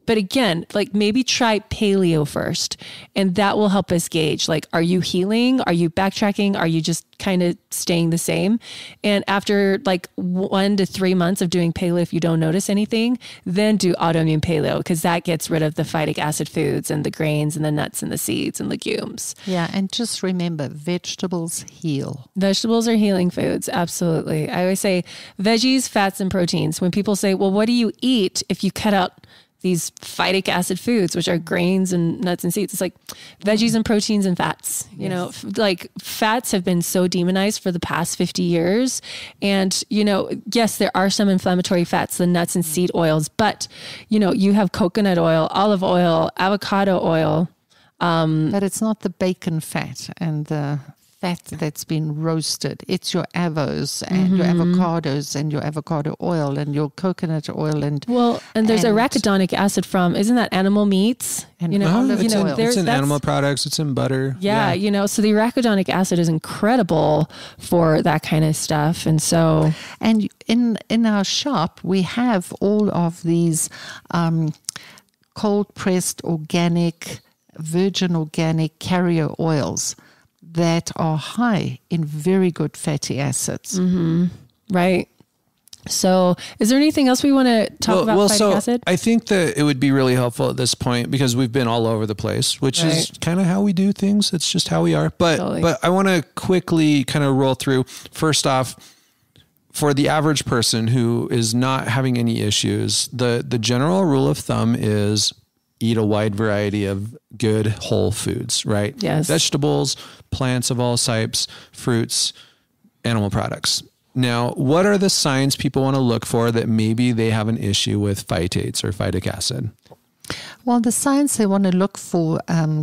But again, like maybe try paleo first, and that will help us gauge, like, are you healing? Are you backtracking? Are you just kind of staying the same? And after like 1 to 3 months of doing paleo, if you don't notice anything, then do autoimmune paleo, because that gets rid of the phytic acid foods and the grains and the nuts and the seeds and legumes. Yeah. And just remember, vegetables heal. Vegetables are healing foods. Absolutely. I always say veggies, fats, and proteins. When people say, well, what do you eat if you cut out these phytic acid foods, which are grains and nuts and seeds? It's like veggies and proteins and fats. Like fats have been so demonized for the past 50 years. And, yes, there are some inflammatory fats, the nuts and seed oils, but, you have coconut oil, olive oil, avocado oil. But it's not the bacon fat and the fat that's been roasted. It's your avos and your avocados and your avocado oil and your coconut oil and there's arachidonic acid from, isn't that animal meats? And Olive oil. It's in animal products. It's in butter. Yeah, so the arachidonic acid is incredible for that kind of stuff. And so, and in our shop we have all of these cold pressed organic, virgin organic carrier oils that are high in very good fatty acids. Mm-hmm. Right. So is there anything else we want to talk about phytic acid? I think that it would be really helpful at this point, because we've been all over the place, which is kind of how we do things. It's just how we are. But I want to quickly kind of roll through. First off, for the average person who is not having any issues, the general rule of thumb is eat a wide variety of good whole foods, right? Yes. Vegetables, plants of all types, fruits, animal products. Now, what are the signs people want to look for that maybe they have an issue with phytates or phytic acid? Well, the signs they want to look for,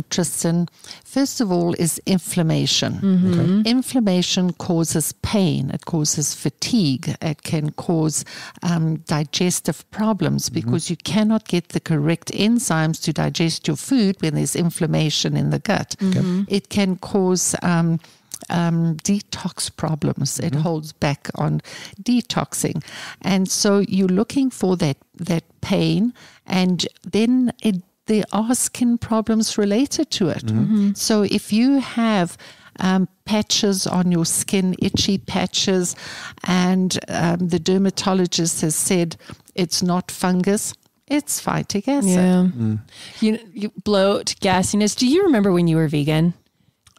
Tristan, first of all, is inflammation. Mm-hmm. Okay. Inflammation causes pain. It causes fatigue. It can cause digestive problems because you cannot get the correct enzymes to digest your food when there's inflammation in the gut. Mm-hmm. It can cause detox problems. It holds back on detoxing. And so you're looking for that pain, and then there are skin problems related to it. Mm-hmm. So if you have patches on your skin, itchy patches, and the dermatologist has said It's not fungus. It's phytic acid. Yeah. You bloat, gassiness. Do you remember when you were vegan?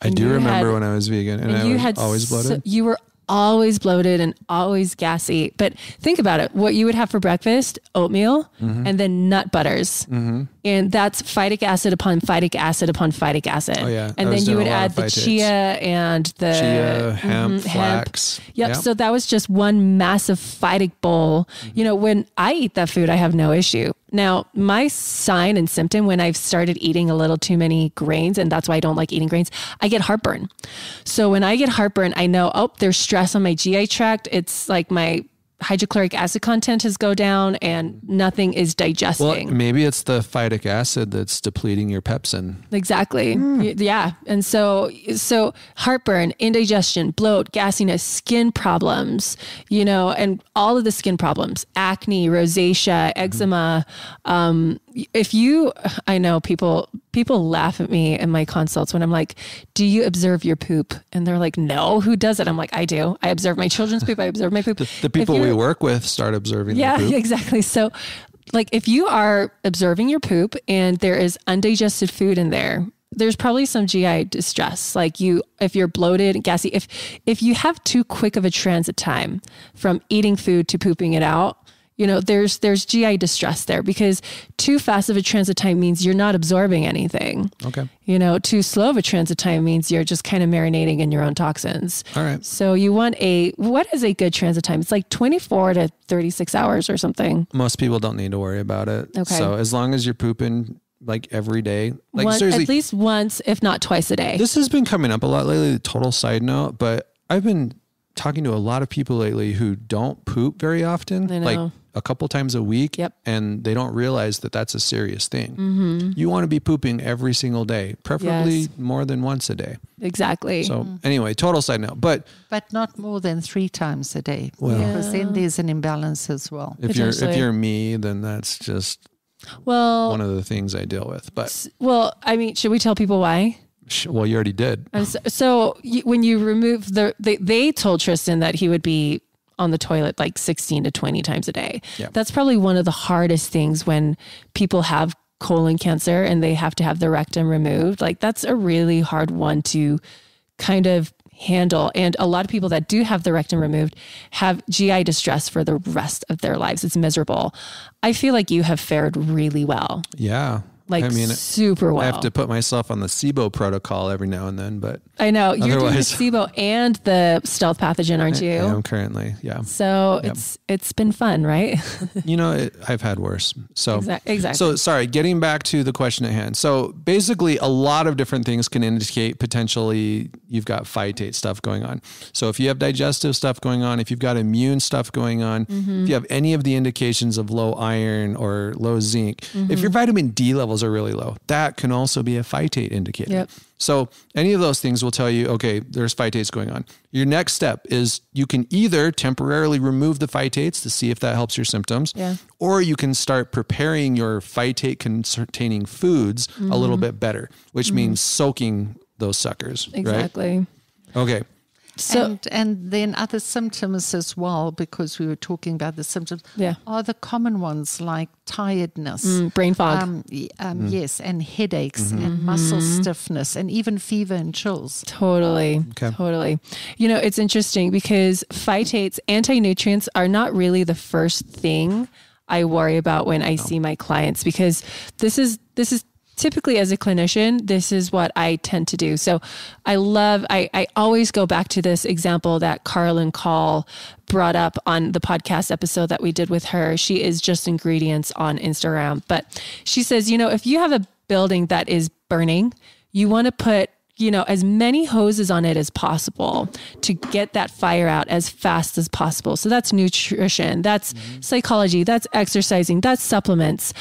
I do remember when I was vegan and I was always bloated. You were always bloated and always gassy. But think about it. What you would have for breakfast, oatmeal, and then nut butters. And that's phytic acid upon phytic acid upon phytic acid. Oh, yeah. And then you would add the chia and the hemp, flax. Yep. So that was just one massive phytic bowl. You know, when I eat that food, I have no issue. Now, my sign and symptom when I've started eating a little too many grains, and that's why I don't like eating grains, I get heartburn. So when I get heartburn, I know, there's stress on my GI tract. It's like my hydrochloric acid content has go down and nothing is digesting. Well, maybe it's the phytic acid that's depleting your pepsin. Exactly. Yeah. And so heartburn, indigestion, bloat, gassiness, skin problems, you know, and all of the skin problems, acne, rosacea, eczema. I know people laugh at me in my consults when I'm like, do you observe your poop? And they're like, no, who does it? I'm like, I do. I observe my children's poop. I observe my poop. The people we work with start observing their poop. Yeah, exactly. So like if you are observing your poop and there is undigested food in there, there's probably some GI distress. Like if you're bloated and gassy, if you have too quick of a transit time from eating food to pooping it out, you know, there's GI distress there because too fast of a transit time means you're not absorbing anything. Okay. You know, too slow of a transit time means you're just kind of marinating in your own toxins. All right. So you want what is a good transit time? It's like 24 to 36 hours or something. Most people don't need to worry about it. Okay. So as long as you're pooping like every day, like seriously, at least once, if not twice a day. This has been coming up a lot lately, total side note, but I've been talking to a lot of people lately who don't poop very often. I know. Like a couple times a week. Yep. And they don't realize that that's a serious thing. You want to be pooping every single day, preferably more than once a day. Exactly. So anyway, total side note, but not more than 3 times a day. Well, because then there's an imbalance as well. if you're me, then that's just one of the things I deal with. But I mean, should we tell people why? Well, you already did. So when you remove they told Tristan that he would be on the toilet like 16 to 20 times a day. Yeah. That's probably one of the hardest things when people have colon cancer and they have to have the rectum removed. Like that's a really hard one to kind of handle. And a lot of people that do have the rectum removed have GI distress for the rest of their lives. It's miserable. I feel like you have fared really well. Yeah. Like super well. I have to put myself on the SIBO protocol every now and then, but I know you're doing the SIBO and the stealth pathogen, aren't you? I am currently, yeah. So it's been fun, right? You know, I've had worse. So exactly. So sorry, getting back to the question at hand. So basically a lot of different things can indicate potentially you've got phytate stuff going on. So if you have digestive stuff going on, if you've got immune stuff going on, if you have any of the indications of low iron or low zinc, if your vitamin D levels are really low, that can also be a phytate indicator. Yep. So any of those things will tell you, okay, there's phytates going on. Your next step is you can either temporarily remove the phytates to see if that helps your symptoms, or you can start preparing your phytate containing foods a little bit better, which means soaking those suckers. Exactly. Right? Okay. So, and then other symptoms as well, because we were talking about the symptoms, are the common ones like tiredness, brain fog, yes, and headaches and muscle stiffness and even fever and chills. Totally. You know, it's interesting because phytates, anti-nutrients are not really the first thing I worry about when I see my clients, because this is typically as a clinician, this is what I tend to do. So I always go back to this example that Carolyn Call brought up on the podcast episode that we did with her. She is Just Ingredients on Instagram. But she says, you know, if you have a building that is burning, you want to put, you know, as many hoses on it as possible to get that fire out as fast as possible. So that's nutrition, that's psychology, that's exercising, that's supplements.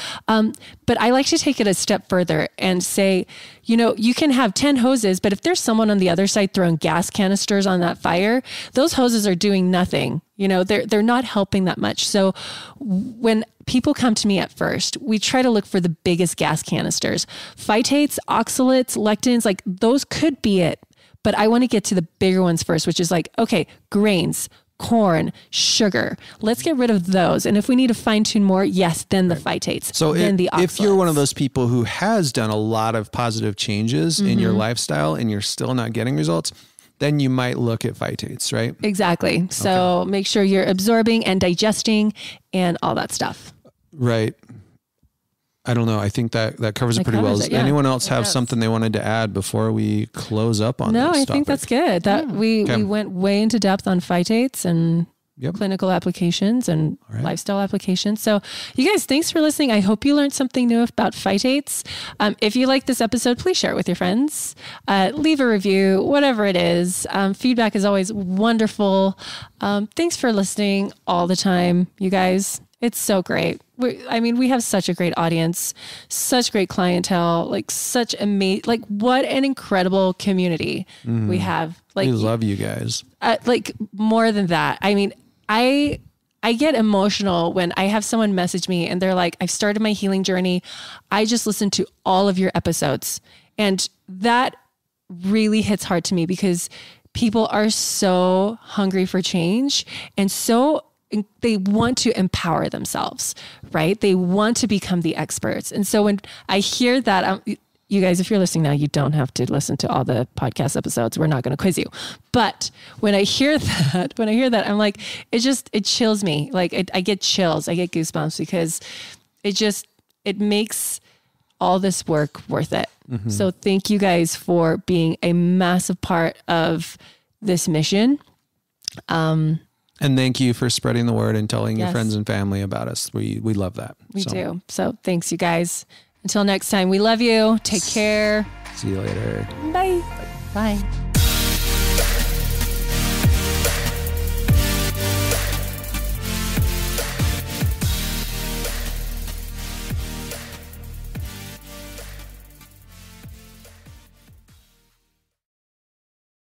But I like to take it a step further and say, you know, you can have 10 hoses, but if there's someone on the other side throwing gas canisters on that fire, those hoses are doing nothing. You know, they're not helping that much. So when people come to me at first, we try to look for the biggest gas canisters. Phytates, oxalates, lectins, like those could be it. But I want to get to the bigger ones first, which is like, okay, grains, corn, sugar. Let's get rid of those. And if we need to fine tune more, yes, then the phytates. So then the if you're oxalates. one of those people who has done a lot of positive changes in your lifestyle and you're still not getting results, then you might look at phytates, right? Exactly. So make sure you're absorbing and digesting and all that stuff. Right. I don't know. I think that covers it pretty well. Does anyone else have something they wanted to add before we close up on this No, I topic? think that's good. That we went way into depth on phytates and clinical applications and lifestyle applications. So you guys, thanks for listening. I hope you learned something new about phytates. If you like this episode, please share it with your friends. Leave a review, whatever it is. Feedback is always wonderful. Thanks for listening all the time, you guys. It's so great. We have such a great audience, such great clientele, like such what an incredible community we have. Like, we love you guys. Like more than that. I mean, I get emotional when I have someone message me and they're like, I've started my healing journey. I just listened to all of your episodes. And that really hits hard to me because people are so hungry for change and they want to empower themselves, right? They want to become the experts. And so when I hear that, you guys, if you're listening now, you don't have to listen to all the podcast episodes. We're not going to quiz you. But when I hear that, I'm like, it chills me. Like I get chills, I get goosebumps because it makes all this work worth it. Mm-hmm. So thank you guys for being a massive part of this mission. And thank you for spreading the word and telling your friends and family about us. We love that. We do. So thanks, you guys. Until next time, we love you. Take care. See you later. Bye. Bye.